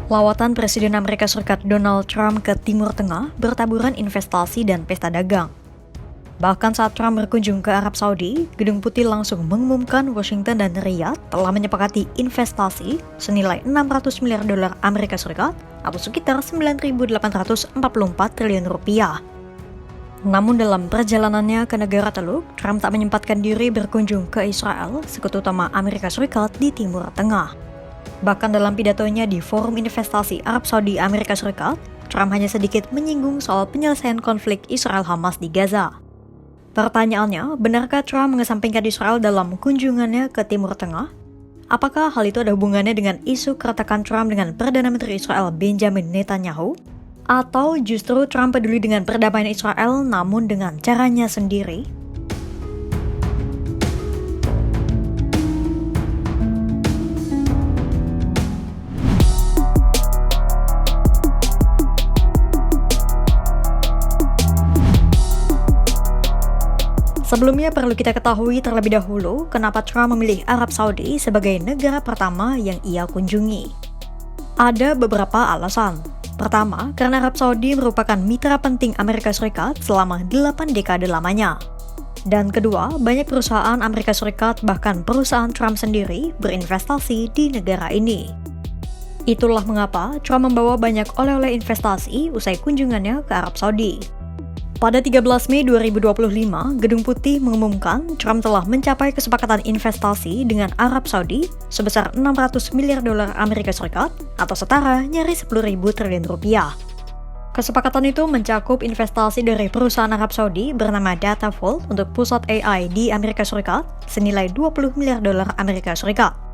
Lawatan Presiden Amerika Serikat Donald Trump ke Timur Tengah bertaburan investasi dan pesta dagang. Bahkan saat Trump berkunjung ke Arab Saudi, Gedung Putih langsung mengumumkan Washington dan Riyadh telah menyepakati investasi senilai 600 miliar dolar Amerika Serikat atau sekitar 9.844 triliun rupiah. Namun dalam perjalanannya ke negara Teluk, Trump tak menyempatkan diri berkunjung ke Israel, sekutu utama Amerika Serikat di Timur Tengah. Bahkan dalam pidatonya di Forum Investasi Arab Saudi Amerika Serikat, Trump hanya sedikit menyinggung soal penyelesaian konflik Israel-Hamas di Gaza. Pertanyaannya, benarkah Trump mengesampingkan Israel dalam kunjungannya ke Timur Tengah? Apakah hal itu ada hubungannya dengan isu keretakan Trump dengan Perdana Menteri Israel Benjamin Netanyahu? Atau justru Trump peduli dengan perdamaian Israel namun dengan caranya sendiri? Sebelumnya perlu kita ketahui terlebih dahulu kenapa Trump memilih Arab Saudi sebagai negara pertama yang ia kunjungi. Ada beberapa alasan. Pertama, karena Arab Saudi merupakan mitra penting Amerika Serikat selama 8 dekade lamanya. Dan kedua, banyak perusahaan Amerika Serikat bahkan perusahaan Trump sendiri berinvestasi di negara ini. Itulah mengapa Trump membawa banyak oleh-oleh investasi usai kunjungannya ke Arab Saudi. Pada 13 Mei 2025, Gedung Putih mengumumkan Trump telah mencapai kesepakatan investasi dengan Arab Saudi sebesar 600 miliar dolar Amerika Serikat atau setara nyaris 10.000 triliun rupiah. Kesepakatan itu mencakup investasi dari perusahaan Arab Saudi bernama Datavault untuk pusat AI di Amerika Serikat senilai 20 miliar dolar Amerika Serikat.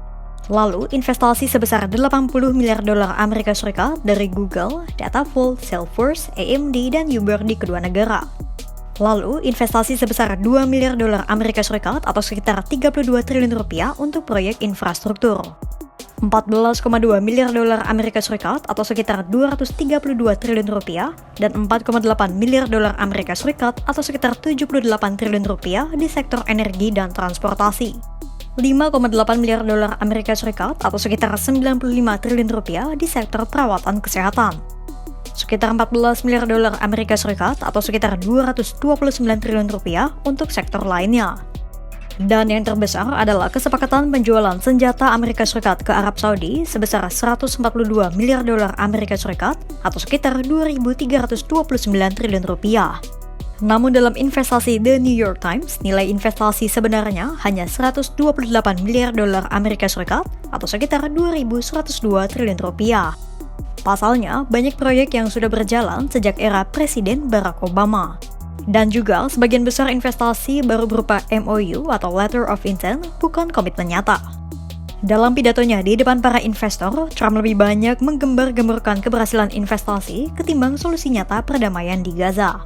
Lalu, investasi sebesar 80 miliar dolar Amerika Serikat dari Google, Datavault, Salesforce, AMD, dan Uber di kedua negara. Lalu, investasi sebesar 2 miliar dolar Amerika Serikat atau sekitar 32 triliun rupiah untuk proyek infrastruktur. 14,2 miliar dolar Amerika Serikat atau sekitar 232 triliun rupiah dan 4,8 miliar dolar Amerika Serikat atau sekitar 78 triliun rupiah di sektor energi dan transportasi. 5,8 miliar dolar Amerika Serikat atau sekitar 95 triliun rupiah di sektor perawatan kesehatan. Sekitar 14 miliar dolar Amerika Serikat atau sekitar 229 triliun rupiah untuk sektor lainnya. Dan yang terbesar adalah kesepakatan penjualan senjata Amerika Serikat ke Arab Saudi sebesar 142 miliar dolar Amerika Serikat atau sekitar 2.329 triliun rupiah. Namun dalam investasi The New York Times, nilai investasi sebenarnya hanya 128 miliar dolar Amerika Serikat atau sekitar 2.102 triliun rupiah. Pasalnya, banyak proyek yang sudah berjalan sejak era Presiden Barack Obama. Dan juga sebagian besar investasi baru berupa MOU atau Letter of Intent, bukan komitmen nyata. Dalam pidatonya di depan para investor, Trump lebih banyak menggembar-gemburkan keberhasilan investasi ketimbang solusi nyata perdamaian di Gaza.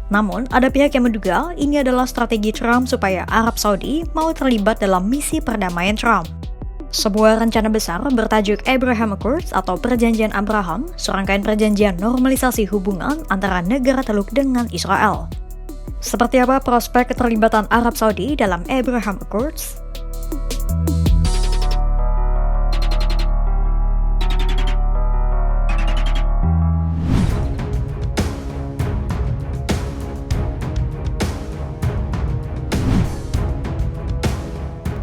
Namun, ada pihak yang menduga ini adalah strategi Trump supaya Arab Saudi mau terlibat dalam misi perdamaian Trump. Sebuah rencana besar bertajuk Abraham Accords atau Perjanjian Abraham, serangkaian perjanjian normalisasi hubungan antara negara Teluk dengan Israel. Seperti apa prospek keterlibatan Arab Saudi dalam Abraham Accords?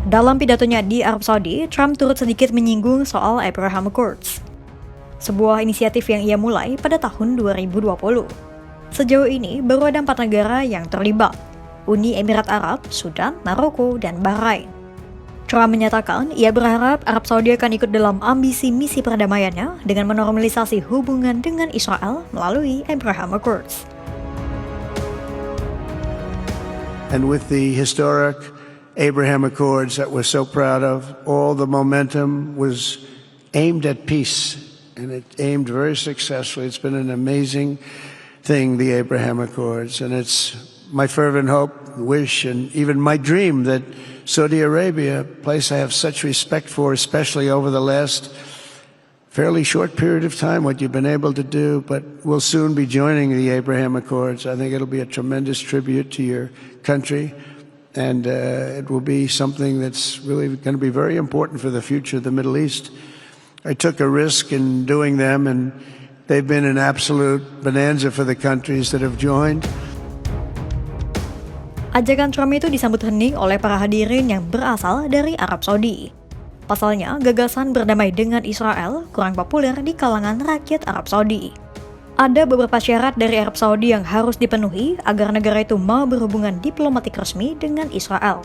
Dalam pidatonya di Arab Saudi, Trump turut sedikit menyinggung soal Abraham Accords, sebuah inisiatif yang ia mulai pada tahun 2020. Sejauh ini, baru ada 4 negara yang terlibat, Uni Emirat Arab, Sudan, Maroko, dan Bahrain. Trump menyatakan ia berharap Arab Saudi akan ikut dalam ambisi misi perdamaiannya dengan menormalisasi hubungan dengan Israel melalui Abraham Accords. And with the historic Abraham Accords that we're so proud of, all the momentum was aimed at peace, and it aimed very successfully. It's been an amazing thing, the Abraham Accords, and it's my fervent hope, wish, and even my dream that Saudi Arabia, a place I have such respect for, especially over the last fairly short period of time, what you've been able to do, but we'll soon be joining the Abraham Accords. I think it'll be a tremendous tribute to your country. And it will be something that's really going to be very important for the future of the Middle East. I took a risk in doing them, and they've been an absolute bonanza for the countries that have joined. Ajakan Trump itu disambut hening oleh para hadirin yang berasal dari Arab Saudi. Pasalnya, gagasan berdamai dengan Israel kurang populer di kalangan rakyat Arab Saudi. Ada beberapa syarat dari Arab Saudi yang harus dipenuhi agar negara itu mau berhubungan diplomatik resmi dengan Israel.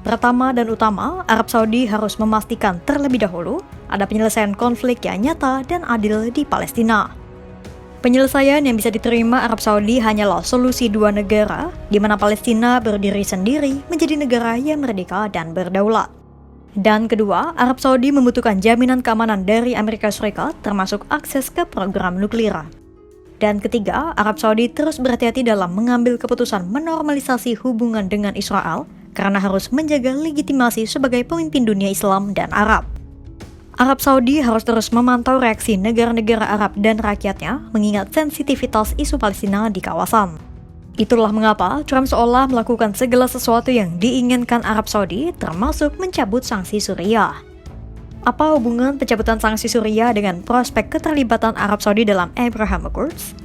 Pertama dan utama, Arab Saudi harus memastikan terlebih dahulu ada penyelesaian konflik yang nyata dan adil di Palestina. Penyelesaian yang bisa diterima Arab Saudi hanyalah solusi dua negara, di mana Palestina berdiri sendiri menjadi negara yang merdeka dan berdaulat. Dan kedua, Arab Saudi membutuhkan jaminan keamanan dari Amerika Serikat, termasuk akses ke program nuklir. Dan ketiga, Arab Saudi terus berhati-hati dalam mengambil keputusan menormalisasi hubungan dengan Israel, karena harus menjaga legitimasi sebagai pemimpin dunia Islam dan Arab. Arab Saudi harus terus memantau reaksi negara-negara Arab dan rakyatnya, mengingat sensitivitas isu Palestina di kawasan. Itulah mengapa Trump seolah melakukan segala sesuatu yang diinginkan Arab Saudi, termasuk mencabut sanksi Suriah. Apa hubungan pencabutan sanksi Suriah dengan prospek keterlibatan Arab Saudi dalam Abraham Accords?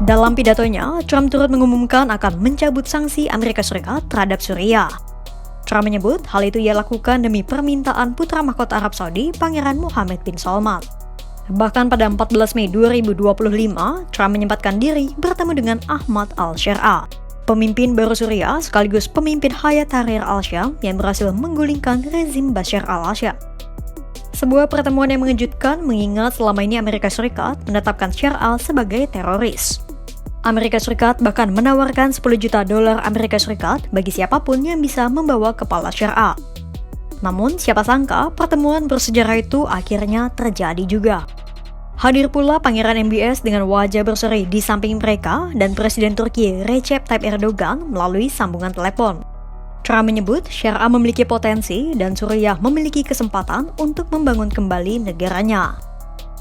Dalam pidatonya, Trump turut mengumumkan akan mencabut sanksi Amerika Serikat terhadap Suriah. Trump menyebut hal itu ia lakukan demi permintaan putra mahkota Arab Saudi, Pangeran Mohammed bin Salman. Bahkan pada 14 Mei 2025, Trump menyempatkan diri bertemu dengan Ahmad al-Sharaa, pemimpin baru Suriah sekaligus pemimpin Hayat Tahrir al-Syam yang berhasil menggulingkan rezim Bashar al-Assad. Sebuah pertemuan yang mengejutkan mengingat selama ini Amerika Serikat menetapkan Sharaa sebagai teroris. Amerika Serikat bahkan menawarkan 10 juta dolar Amerika Serikat bagi siapapun yang bisa membawa kepala Sharaa. Namun, siapa sangka pertemuan bersejarah itu akhirnya terjadi juga. Hadir pula Pangeran MBS dengan wajah berseri di samping mereka dan Presiden Turki Recep Tayyip Erdogan melalui sambungan telepon. Trump menyebut Sharaa memiliki potensi dan Suriah memiliki kesempatan untuk membangun kembali negaranya.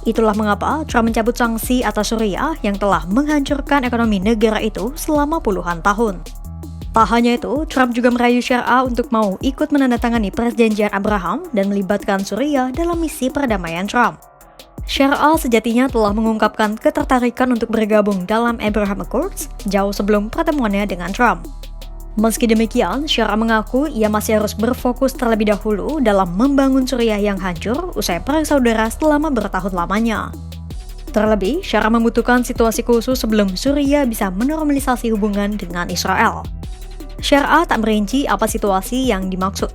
Itulah mengapa Trump mencabut sanksi atas Suriah yang telah menghancurkan ekonomi negara itu selama puluhan tahun. Tak hanya itu, Trump juga merayu Sharaa untuk mau ikut menandatangani perjanjian Abraham dan melibatkan Suriah dalam misi perdamaian Trump. Sharaa sejatinya telah mengungkapkan ketertarikan untuk bergabung dalam Abraham Accords jauh sebelum pertemuannya dengan Trump. Meski demikian, Sharaa mengaku ia masih harus berfokus terlebih dahulu dalam membangun Suriah yang hancur usai perang saudara selama bertahun lamanya. Terlebih, Sharaa membutuhkan situasi khusus sebelum Suriah bisa menormalisasi hubungan dengan Israel. Sharaa tak merinci apa situasi yang dimaksud.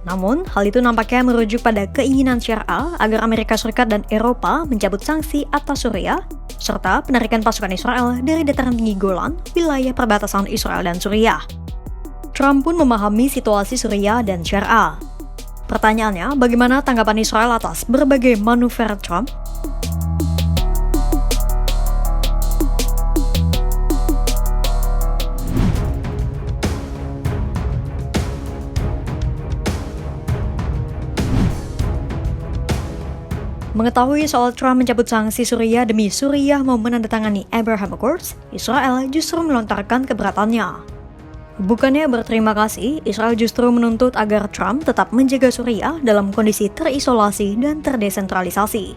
Namun, hal itu nampaknya merujuk pada keinginan Sharaa agar Amerika Serikat dan Eropa mencabut sanksi atas Suriah, serta penarikan pasukan Israel dari dataran tinggi Golan, wilayah perbatasan Israel dan Suriah. Trump pun memahami situasi Suriah dan Sharaa. Pertanyaannya, bagaimana tanggapan Israel atas berbagai manuver Trump? Mengetahui soal Trump mencabut sanksi Suriah demi Suriah mau menandatangani Abraham Accords, Israel justru melontarkan keberatannya. Bukannya berterima kasih, Israel justru menuntut agar Trump tetap menjaga Suriah dalam kondisi terisolasi dan terdesentralisasi.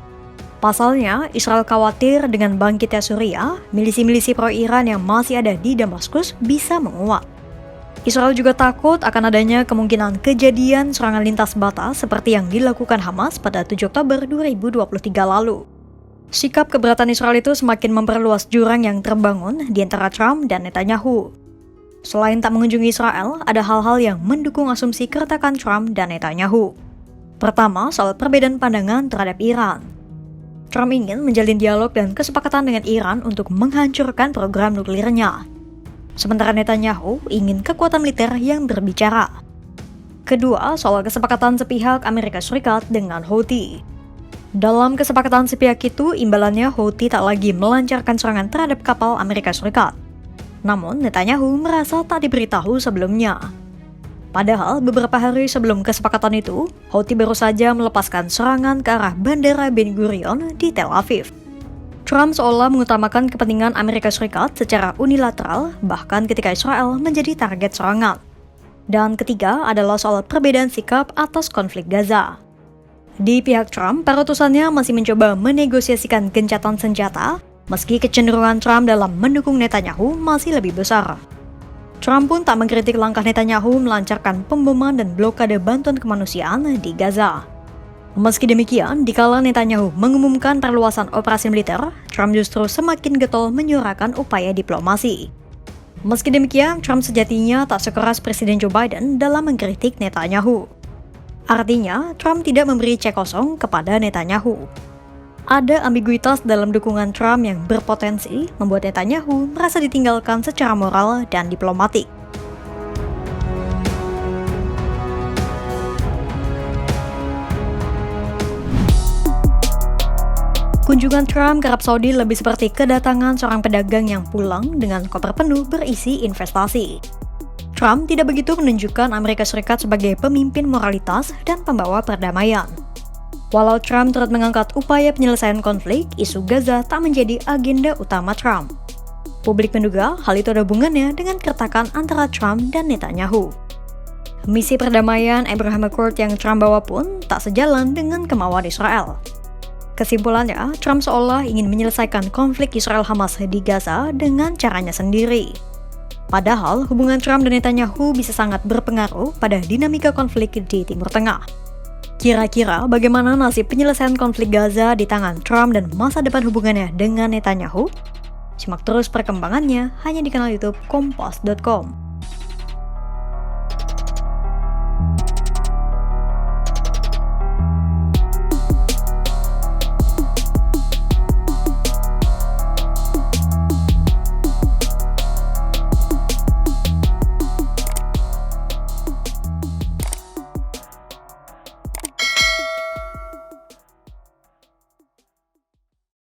Pasalnya, Israel khawatir dengan bangkitnya Suriah, milisi-milisi pro-Iran yang masih ada di Damaskus bisa menguat. Israel juga takut akan adanya kemungkinan kejadian serangan lintas batas seperti yang dilakukan Hamas pada 7 Oktober 2023 lalu. Sikap keberatan Israel itu semakin memperluas jurang yang terbangun di antara Trump dan Netanyahu. Selain tak mengunjungi Israel, ada hal-hal yang mendukung asumsi keretakan Trump dan Netanyahu. Pertama, soal perbedaan pandangan terhadap Iran. Trump ingin menjalin dialog dan kesepakatan dengan Iran untuk menghancurkan program nuklirnya. Sementara Netanyahu ingin kekuatan militer yang berbicara. Kedua, soal kesepakatan sepihak Amerika Serikat dengan Houthi. Dalam kesepakatan sepihak itu, imbalannya Houthi tak lagi melancarkan serangan terhadap kapal Amerika Serikat. Namun, Netanyahu merasa tak diberitahu sebelumnya. Padahal beberapa hari sebelum kesepakatan itu, Houthi baru saja melepaskan serangan ke arah Bandara Ben Gurion di Tel Aviv. Trump seolah mengutamakan kepentingan Amerika Serikat secara unilateral, bahkan ketika Israel menjadi target serangan. Dan ketiga adalah soal perbedaan sikap atas konflik Gaza. Di pihak Trump, para utusannya masih mencoba menegosiasikan gencatan senjata, meski kecenderungan Trump dalam mendukung Netanyahu masih lebih besar. Trump pun tak mengkritik langkah Netanyahu melancarkan pemboman dan blokade bantuan kemanusiaan di Gaza. Meski demikian, dikala Netanyahu mengumumkan perluasan operasi militer, Trump justru semakin getol menyuarakan upaya diplomasi. Meski demikian, Trump sejatinya tak sekeras Presiden Joe Biden dalam mengkritik Netanyahu. Artinya, Trump tidak memberi cek kosong kepada Netanyahu. Ada ambiguitas dalam dukungan Trump yang berpotensi membuat Netanyahu merasa ditinggalkan secara moral dan diplomatik. Kunjungan Trump ke Arab Saudi lebih seperti kedatangan seorang pedagang yang pulang dengan koper penuh berisi investasi. Trump tidak begitu menunjukkan Amerika Serikat sebagai pemimpin moralitas dan pembawa perdamaian. Walau Trump turut mengangkat upaya penyelesaian konflik, isu Gaza tak menjadi agenda utama Trump. Publik menduga hal itu ada hubungannya dengan keretakan antara Trump dan Netanyahu. Misi perdamaian Abraham Accord yang Trump bawa pun tak sejalan dengan kemauan Israel. Kesimpulannya, Trump seolah ingin menyelesaikan konflik Israel-Hamas di Gaza dengan caranya sendiri. Padahal hubungan Trump dan Netanyahu bisa sangat berpengaruh pada dinamika konflik di Timur Tengah. Kira-kira bagaimana nasib penyelesaian konflik Gaza di tangan Trump dan masa depan hubungannya dengan Netanyahu? Simak terus perkembangannya hanya di kanal YouTube Kompas.com.